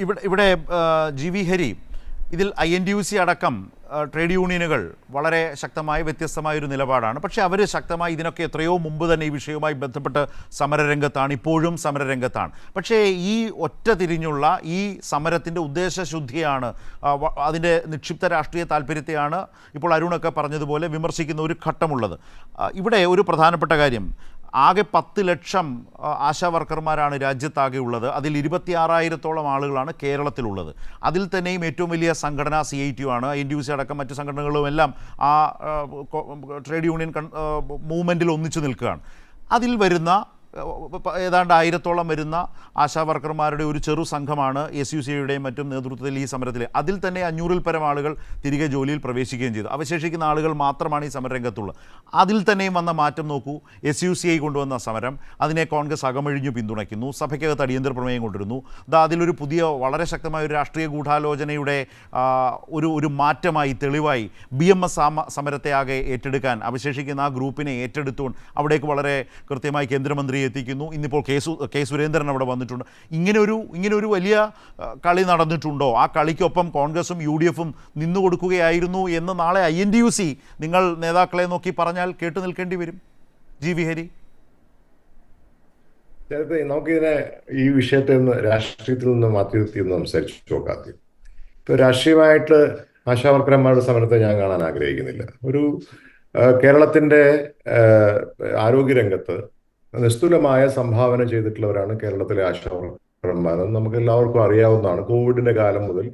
ഇവിടെ G V Hari, ഇതിൽ INTUC അടക്കം ട്രേഡ് യൂണിയനുകൾ വളരെ ശക്തമായ വ്യത്യസ്തമായൊരു നിലപാടാണ്. പക്ഷേ അവർ ശക്തമായി ഇതിനൊക്കെ എത്രയോ മുമ്പ് തന്നെ ഈ വിഷയവുമായി ബന്ധപ്പെട്ട് സമരരംഗത്താണ്, ഇപ്പോഴും സമരരംഗത്താണ്. പക്ഷേ ഈ ഒറ്റ തിരിഞ്ഞുള്ള ഈ സമരത്തിൻ്റെ ഉദ്ദേശശുദ്ധിയാണ്, അതിൻ്റെ നിക്ഷിപ്ത രാഷ്ട്രീയ താല്പര്യത്തെയാണ് ഇപ്പോൾ അരുണൊക്കെ പറഞ്ഞതുപോലെ വിമർശിക്കുന്ന ഒരു ഘട്ടമുള്ളത്. ഇവിടെ ഒരു പ്രധാനപ്പെട്ട കാര്യം, ആകെ 10 ലക്ഷം ആശാ വർക്കർമാരാണ് രാജ്യത്താകെ ഉള്ളത്. അതിൽ 26,000-ഓളം ആളുകളാണ് കേരളത്തിലുള്ളത്. അതിൽ തന്നെയും ഏറ്റവും വലിയ സംഘടന CITU ആണ്. INTUC അടക്കം മറ്റു സംഘടനകളും എല്ലാം ആ ട്രേഡ് യൂണിയൻ മൂവ്മെൻറ്റിൽ ഒന്നിച്ചു നിൽക്കുകയാണ്. അതിൽ വരുന്ന ഏതാണ്ട് 1000-ഓളം വരുന്ന ആശാ വർക്കർമാരുടെ ഒരു ചെറു സംഘമാണ് SUCയുടെയും മറ്റും നേതൃത്വത്തിൽ ഈ സമരത്തിൽ. അതിൽ തന്നെ 500-ൽ പരം ആളുകൾ തിരികെ ജോലിയിൽ പ്രവേശിക്കുകയും ചെയ്തു. അവശേഷിക്കുന്ന ആളുകൾ മാത്രമാണ് ഈ സമരരംഗത്തുള്ളത്. അതിൽ തന്നെയും വന്ന മാറ്റം നോക്കൂ. SUCI കൊണ്ടുവന്ന സമരം, അതിനെ കോൺഗ്രസ് അകമഴിഞ്ഞു പിന്തുണയ്ക്കുന്നു. സഭയ്ക്കകത്ത് അടിയന്തര പ്രമേയം കൊണ്ടിരുന്നു. അതിലൊരു പുതിയ വളരെ ശക്തമായ ഒരു രാഷ്ട്രീയ ഗൂഢാലോചനയുടെ ഒരു മാറ്റമായി, തെളിവായി BMS സമരത്തെ ആകെ ഏറ്റെടുക്കാൻ, അവശേഷിക്കുന്ന ആ ഗ്രൂപ്പിനെ ഏറ്റെടുത്തുകൊണ്ട് അവിടേക്ക് വളരെ കൃത്യമായി കേന്ദ്രമന്ത്രി എത്തിക്കുന്നു. ഇന്നിപ്പോൾ കെ സുരേന്ദ്രൻ അവിടെ വന്നിട്ടുണ്ട്. ഇങ്ങനൊരു വലിയ കളി നടന്നിട്ടുണ്ടോ? ആ കളിക്കൊപ്പം കോൺഗ്രസും UDFും നിന്നുകൊടുക്കുകയായിരുന്നു എന്ന് നാളെ INTUC നിങ്ങൾ നേതാക്കളെ നോക്കി പറഞ്ഞാൽ കേട്ടു നിൽക്കേണ്ടി വരും. ജി വി ഹരി, നമുക്കിതിനെ ഈ വിഷയത്തിൽ നിന്ന് രാഷ്ട്രീയത്തിൽ നിന്ന് മാറ്റി നിർത്തി സംസാരിച്ചു നോക്കാം. ഇപ്പോൾ രാഷ്ട്രീയമായിട്ട് ആശാവർക്കർമാരുടെ സമരത്തെ ഞാൻ കാണാൻ ആഗ്രഹിക്കുന്നില്ല. ഒരു കേരളത്തിൻ്റെ ആരോഗ്യരംഗത്ത് നിസ്തുലമായ സംഭാവന ചെയ്തിട്ടുള്ളവരാണ് കേരളത്തിലെ ആശാവർക്കർമാരെന്ന് നമുക്ക് എല്ലാവർക്കും അറിയാവുന്നതാണ്. കോവിഡിന്റെ കാലം മുതൽ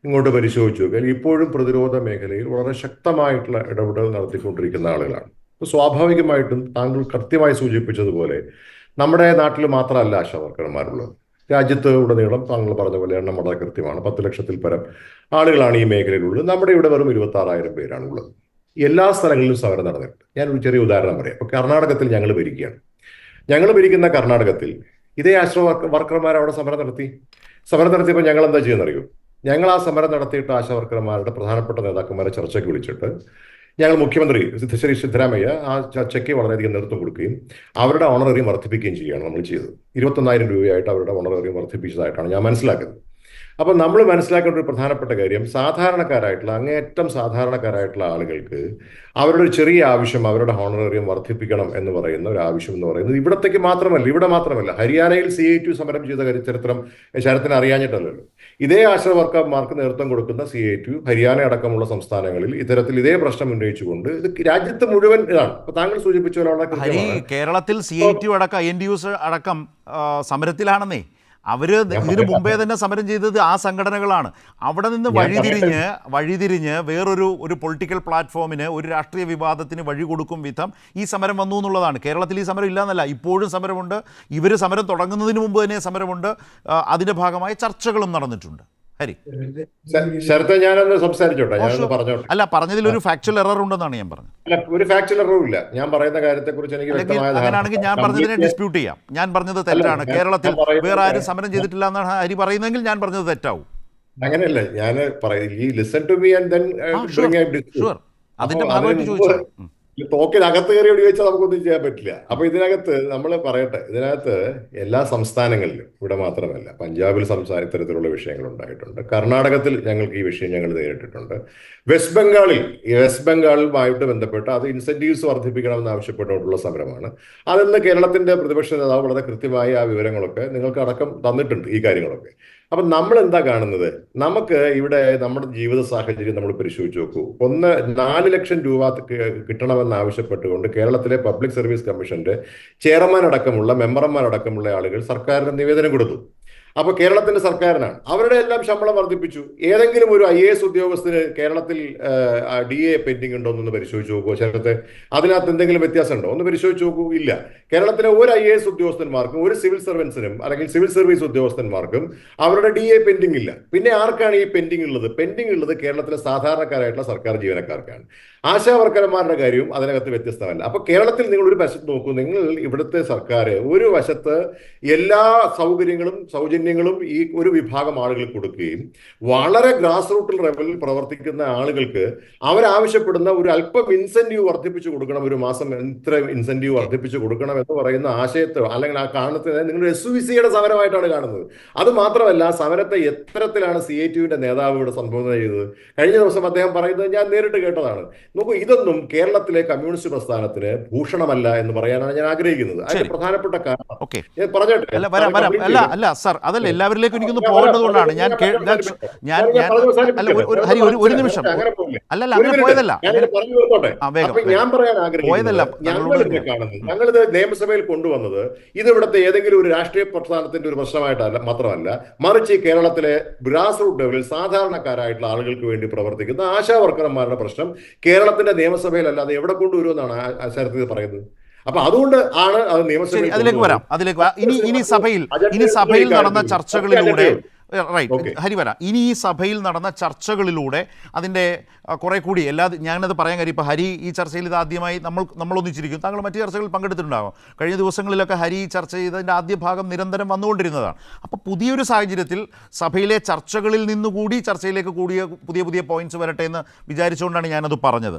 ഇങ്ങോട്ട് പരിശോധിച്ചു നോക്കിയാൽ ഇപ്പോഴും പ്രതിരോധ മേഖലയിൽ വളരെ ശക്തമായിട്ടുള്ള ഇടപെടൽ നടത്തിക്കൊണ്ടിരിക്കുന്ന ആളുകളാണ്. അപ്പോൾ സ്വാഭാവികമായിട്ടും താങ്കൾ കൃത്യമായി സൂചിപ്പിച്ചതുപോലെ നമ്മുടെ നാട്ടിൽ മാത്രമല്ല ആശാവർക്കർമാരുള്ളത്, രാജ്യത്ത് ഉടനീളം താങ്കൾ പറഞ്ഞ പോലെ എണ്ണം വളരെ കൃത്യമാണ്. 10 ലക്ഷത്തിൽ പരം ആളുകളാണ് ഈ മേഖലയിലുള്ളത്. നമ്മുടെ ഇവിടെ വെറും 26,000 പേരാണ് ഉള്ളത്. എല്ലാ സ്ഥലങ്ങളിലും സമരം നടന്നിട്ടുണ്ട്. ഞാനൊരു ചെറിയ ഉദാഹരണം പറയാം. ഇപ്പോൾ കർണാടകത്തിൽ ഞങ്ങൾ ഭരിക്കുന്ന കർണാടകത്തിൽ ഇതേ ആശാ വർക്കർമാർ അവിടെ സമരം നടത്തിയപ്പോൾ ഞങ്ങൾ എന്താ ചെയ്യുന്നറിയോ? ഞങ്ങൾ ആ സമരം നടത്തിയിട്ട് ആശാ വർക്കർമാരുടെ പ്രധാനപ്പെട്ട നേതാക്കന്മാരെ ചർച്ചയ്ക്ക് വിളിച്ചിട്ട് ഞങ്ങൾ മുഖ്യമന്ത്രി ശ്രീ സിദ്ധരാമയ്യ ആ ചർച്ചയ്ക്ക് വളരെയധികം നേതൃത്വം കൊടുക്കുകയും അവരുടെ ഓണററിയം വർദ്ധിപ്പിക്കുകയും ചെയ്യുകയാണ് നമ്മൾ ചെയ്തത്. 21,000 രൂപയായിട്ട് അവരുടെ ഓണററിയം വർദ്ധിപ്പിച്ചതായിട്ടാണ് ഞാൻ മനസ്സിലാക്കുന്നത്. അപ്പോൾ നമ്മൾ മനസ്സിലാക്കേണ്ട ഒരു പ്രധാനപ്പെട്ട കാര്യം, അങ്ങേയറ്റം സാധാരണക്കാരായിട്ടുള്ള ആളുകൾക്ക് അവരുടെ ഒരു ചെറിയ ആവശ്യം, അവരുടെ ഹോണറേറിയം വർദ്ധിപ്പിക്കണം എന്ന് പറയുന്ന ഒരു ആവശ്യം എന്ന് പറയുന്നത് ഇവിടെ മാത്രമല്ല ഹരിയാനയിൽ CITU സമരം ചെയ്ത ചരിത്രം ശരത്തിന് അറിയാഞ്ഞിട്ടല്ലല്ലോ. ഇതേ ആശാ വർക്കർമാർക്ക് നേതൃത്വം കൊടുക്കുന്ന CITU ഹരിയാന അടക്കമുള്ള സംസ്ഥാനങ്ങളിൽ ഇത്തരത്തിൽ ഇതേ പ്രശ്നം ഉന്നയിച്ചുകൊണ്ട് ഇത് രാജ്യത്ത് മുഴുവൻ ഇതാണ്. അപ്പൊ താങ്കൾ സൂചിപ്പിച്ച പോലെ കേരളത്തിൽ CITU അടക്കം INTUC അടക്കം സമരത്തിലാണെന്നേ. അവർ ഇതിനു മുമ്പേ തന്നെ സമരം ചെയ്തത് ആ സംഘടനകളാണ്. അവിടെ നിന്ന് വഴിതിരിഞ്ഞ് വേറൊരു പൊളിറ്റിക്കൽ പ്ലാറ്റ്ഫോമിന്, ഒരു രാഷ്ട്രീയ വിവാദത്തിന് വഴി കൊടുക്കും വിധം ഈ സമരം വന്നു എന്നുള്ളതാണ്. കേരളത്തിൽ ഈ സമരം ഇല്ലയെന്നല്ല, ഇപ്പോഴും സമരമുണ്ട്. ഇവർ സമരം തുടങ്ങുന്നതിന് മുമ്പ് തന്നെ സമരമുണ്ട്. അതിൻ്റെ ഭാഗമായി ചർച്ചകളും നടന്നിട്ടുണ്ട്. ഹരി, ഞാനൊന്ന് സംസാരിച്ചോട്ടെ, ഞാനൊന്ന് പറഞ്ഞോട്ടെ. അല്ല, പറഞ്ഞതിൽ ഒരു ഫാക്ച്വൽ എറർ ഉണ്ടെന്നാണ് ഞാൻ പറഞ്ഞത്. അല്ല, ഒരു ഫാക്ച്വൽ എററും ഇല്ല. ഞാൻ പറയുന്ന കാര്യത്തെ കുറിച്ച് എനിക്ക് അങ്ങനെയാണെങ്കിൽ ഞാൻ പറഞ്ഞതിനെ ഡിസ്പ്യൂട്ട് ചെയ്യാം. ഞാൻ പറഞ്ഞത് തെറ്റാണ്. കേരളത്തിൽ വേറെ ആരും സമരം ചെയ്തിട്ടില്ല എന്നാണ് ഹരി പറയുന്നതെങ്കിൽ ഞാൻ പറഞ്ഞത് തെറ്റാവും. അങ്ങനെയല്ല, ഞാൻ listen to me and then അതിന്റെ ഭാഗമായിട്ട് ചോദിച്ചു. ടോക്കിനകത്ത് കയറി ചോദിച്ചാൽ നമുക്കൊന്നും ചെയ്യാൻ പറ്റില്ല. അപ്പൊ ഇതിനകത്ത് നമ്മൾ പറയട്ടെ, ഇതിനകത്ത് എല്ലാ സംസ്ഥാനങ്ങളിലും, ഇവിടെ മാത്രമല്ല, പഞ്ചാബിൽ ഇത്തരത്തിലുള്ള വിഷയങ്ങൾ ഉണ്ടായിട്ടുണ്ട്. കർണാടകത്തിൽ ഞങ്ങൾക്ക് ഈ വിഷയം ഞങ്ങൾ നേരിട്ടിട്ടുണ്ട്. വെസ്റ്റ് ബംഗാളുമായിട്ട് ബന്ധപ്പെട്ട് അത് ഇൻസെന്റീവ്സ് വർദ്ധിപ്പിക്കണമെന്ന് ആവശ്യപ്പെട്ടുകൊണ്ടുള്ള സമരമാണ്. അതിന്ന് കേരളത്തിന്റെ പ്രതിപക്ഷ നേതാവ് വളരെ കൃത്യമായി ആ വിവരങ്ങളൊക്കെ നിങ്ങൾക്ക് അടക്കം തന്നിട്ടുണ്ട്, ഈ കാര്യങ്ങളൊക്കെ. അപ്പൊ നമ്മൾ എന്താ കാണുന്നത്? നമുക്ക് ഇവിടെ നമ്മുടെ ജീവിത സാഹചര്യം നമ്മൾ പരിശോധിച്ച് നോക്കൂ. 4 ലക്ഷം രൂപ കിട്ടണമെന്ന് ആവശ്യപ്പെട്ടുകൊണ്ട് കേരളത്തിലെ പബ്ലിക് സർവീസ് കമ്മീഷന്റെ ചെയർമാൻ മെമ്പർമാരടക്കമുള്ള ആളുകൾ സർക്കാരിന് നിവേദനം കൊടുത്തു. അപ്പൊ കേരളത്തിന്റെ സർക്കാരിനാണ് അവരുടെ എല്ലാം ശമ്പളം വർദ്ധിപ്പിച്ചു. ഏതെങ്കിലും ഒരു IAS ഉദ്യോഗസ്ഥന് കേരളത്തിൽ DA പെൻഡിങ് ഉണ്ടോ എന്നൊന്ന് പരിശോധിച്ച് നോക്കൂ. ശരത്തെ, അതിനകത്ത് എന്തെങ്കിലും വ്യത്യാസം ഉണ്ടോ എന്ന് പരിശോധിച്ച് നോക്കൂ. ഇല്ല. കേരളത്തിലെ ഒരു IAS ഉദ്യോഗസ്ഥന്മാർക്കും ഒരു സിവിൽ സർവൻസിനും അല്ലെങ്കിൽ സിവിൽ സർവീസ് ഉദ്യോഗസ്ഥന്മാർക്കും അവരുടെ DA പെൻഡിങ് ഇല്ല. പിന്നെ ആർക്കാണ് ഈ പെൻഡിങ് ഉള്ളത്? കേരളത്തിലെ സാധാരണക്കാരായിട്ടുള്ള സർക്കാർ ജീവനക്കാർക്കാണ്. ആശാവർക്കർമാരുടെ കാര്യവും അതിനകത്ത് വ്യത്യസ്തമല്ല. അപ്പൊ കേരളത്തിൽ നിങ്ങൾ ഒരു വശത്ത് നോക്കൂ, നിങ്ങൾ ഇവിടുത്തെ സർക്കാർ ഒരു വശത്ത് എല്ലാ സൗകര്യങ്ങളും സൗജന്യങ്ങളും ഈ ഒരു വിഭാഗം ആളുകൾക്ക് കൊടുക്കുകയും വളരെ ഗ്രാസ് റൂട്ട് ലെവലിൽ പ്രവർത്തിക്കുന്ന ആളുകൾക്ക് അവരാവശ്യപ്പെടുന്ന ഒരു അല്പം ഇൻസെന്റീവ് വർദ്ധിപ്പിച്ചു കൊടുക്കണം, ഒരു മാസം ഇത്ര ഇൻസെന്റീവ് വർദ്ധിപ്പിച്ചു കൊടുക്കണം എന്ന് പറയുന്ന ആശയത്തെ അല്ലെങ്കിൽ ആ കാണുന്നത് നിങ്ങൾ SUVCയുടെ സമരമായിട്ടാണ് കാണുന്നത്. അത് മാത്രമല്ല, സമരത്തെ എത്തരത്തിലാണ് CITUവിന്റെ നേതാവ് ഇവിടെ സംബോധന ചെയ്തത്. കഴിഞ്ഞ ദിവസം അദ്ദേഹം പറയുന്നത് ഞാൻ നേരിട്ട് കേട്ടതാണ്. നോക്കൂ, ഇതൊന്നും കേരളത്തിലെ കമ്മ്യൂണിസ്റ്റ് പ്രസ്ഥാനത്തിന് ഭൂഷണമല്ല എന്ന് പറയാനാണ് ഞാൻ ആഗ്രഹിക്കുന്നത്. അതിന്റെ പ്രധാനപ്പെട്ട കാരണം ഞാൻ പറഞ്ഞോട്ടെ. അല്ല സർ, അതല്ല എല്ലാവരിലേക്കും എനിക്കൊന്ന് പോകുന്നതുകൊണ്ടാണ് ഞാൻ ഒരു നിമിഷം അല്ലല്ല അങ്ങനെ പോയതല്ല, ഞാൻ പറയാൻ ആഗ്രഹിക്കുന്നത് ഞങ്ങളിത് നിയമസഭയിൽ കൊണ്ടുവന്നത് ഇത് ഇവിടുത്തെ ഏതെങ്കിലും ഒരു രാഷ്ട്രീയ പ്രസ്ഥാനത്തിന്റെ ഒരു പ്രശ്നമായിട്ടല്ല മാത്രമല്ല, മറിച്ച് കേരളത്തിലെ ഗ്രാസ് റൂട്ട് ലെവലിൽ സാധാരണക്കാരായിട്ടുള്ള ആളുകൾക്ക് വേണ്ടി പ്രവർത്തിക്കുന്ന ആശാവർക്കർമാരുടെ പ്രശ്നം കേരളത്തിന്റെ നിയമസഭയിൽ അല്ലാതെ എവിടെ കൊണ്ടുവരുമെന്നാണ് ശരത് പറയുന്നത്. അപ്പൊ അതുകൊണ്ട് ആണ് അത് നിയമസഭയിൽ. അതിലേക്ക് വരാം. ഇനി സഭയിൽ നടന്ന ചർച്ചകളിലൂടെ ഹരിവര ഇനി ഈ സഭയിൽ നടന്ന ചർച്ചകളിലൂടെ അതിൻ്റെ കുറെ കൂടി ഞാനത് പറയാൻ കാര്യം, ഇപ്പോൾ ഹരി ഈ ചർച്ചയിൽ ഇത് ആദ്യമായി നമ്മൾ ഒന്നിച്ചിരിക്കും, താങ്കൾ മറ്റു ചർച്ചകളിൽ പങ്കെടുത്തിട്ടുണ്ടാകും. കഴിഞ്ഞ ദിവസങ്ങളിലൊക്കെ ഹരി ചർച്ച ചെയ്തതിൻ്റെ ആദ്യ ഭാഗം നിരന്തരം വന്നുകൊണ്ടിരുന്നതാണ്. അപ്പോൾ പുതിയൊരു സാഹചര്യത്തിൽ സഭയിലെ ചർച്ചകളിൽ നിന്നുകൂടി ചർച്ചയിലേക്ക് കൂടിയ പുതിയ പോയിന്റ്സ് വരട്ടെ എന്ന് വിചാരിച്ചുകൊണ്ടാണ് ഞാനത് പറഞ്ഞത്.